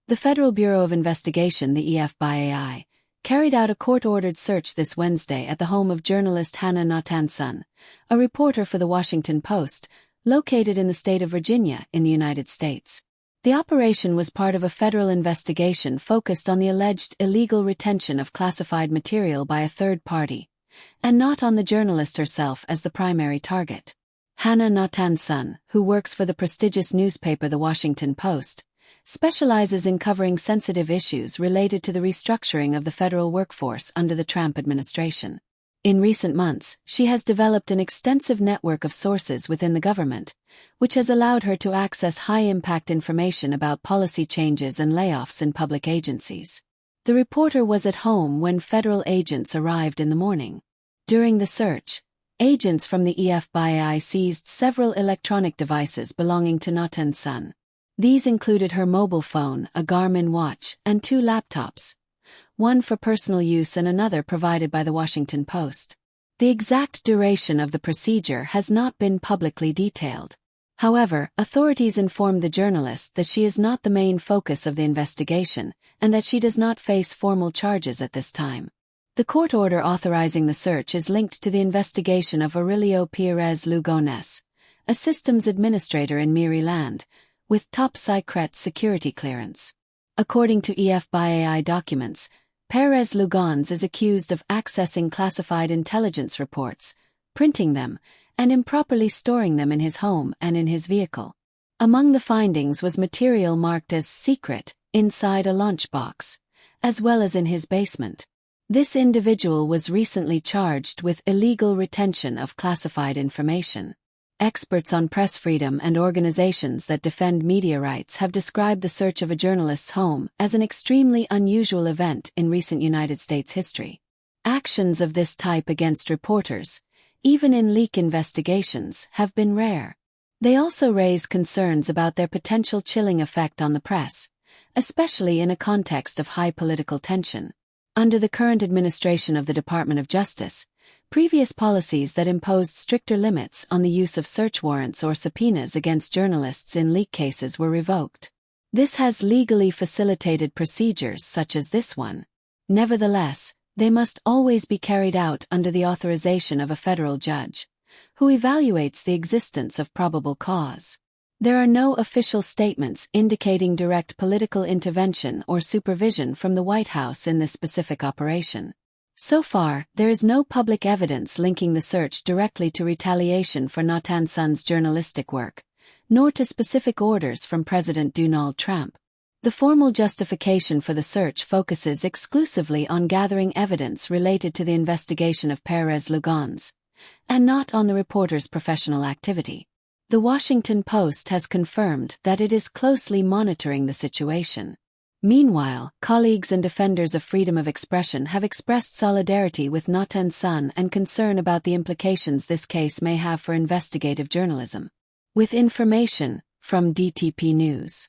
The Federal Bureau of Investigation, the FBI, carried out a court-ordered search this Wednesday at the home of journalist Hannah Natanson, a reporter for The Washington Post, located in the state of Virginia in the United States. The operation was part of a federal investigation focused on the alleged illegal retention of classified material by a third party, and not on the journalist herself as the primary target. Hannah Natanson, who works for the prestigious newspaper The Washington Post, specializes in covering sensitive issues related to the restructuring of the federal workforce under the Trump administration. In recent months, she has developed an extensive network of sources within the government, which has allowed her to access high-impact information about policy changes and layoffs in public agencies. The reporter was at home when federal agents arrived in the morning. During the search, agents from the FBI seized several electronic devices belonging to Natanson. These included her mobile phone, a Garmin watch, and 2 laptops, one for personal use and another provided by The Washington Post. The exact duration of the procedure has not been publicly detailed. However, authorities informed the journalist that she is not the main focus of the investigation and that she does not face formal charges at this time. The court order authorizing the search is linked to the investigation of Aurelio Pérez Lugones, a systems administrator in Maryland, with top secret security clearance. According to FBI documents, Pérez Lugones is accused of accessing classified intelligence reports, printing them, and improperly storing them in his home and in his vehicle. Among the findings was material marked as secret inside a lunchbox, as well as in his basement. This individual was recently charged with illegal retention of classified information. Experts on press freedom and organizations that defend media rights have described the search of a journalist's home as an extremely unusual event in recent United States history. Actions of this type against reporters, even in leak investigations, have been rare. They also raise concerns about their potential chilling effect on the press, especially in a context of high political tension. Under the current administration of the Department of Justice, previous policies that imposed stricter limits on the use of search warrants or subpoenas against journalists in leak cases were revoked. This has legally facilitated procedures such as this one. Nevertheless, they must always be carried out under the authorization of a federal judge, who evaluates the existence of probable cause. There are no official statements indicating direct political intervention or supervision from the White House in this specific operation. So far, there is no public evidence linking the search directly to retaliation for Natanson's journalistic work, nor to specific orders from President Donald Trump. The formal justification for the search focuses exclusively on gathering evidence related to the investigation of Pérez Lugones, and not on the reporter's professional activity. The Washington Post has confirmed that it is closely monitoring the situation. Meanwhile, colleagues and defenders of freedom of expression have expressed solidarity with Natanson and concern about the implications this case may have for investigative journalism. With information from DTP News.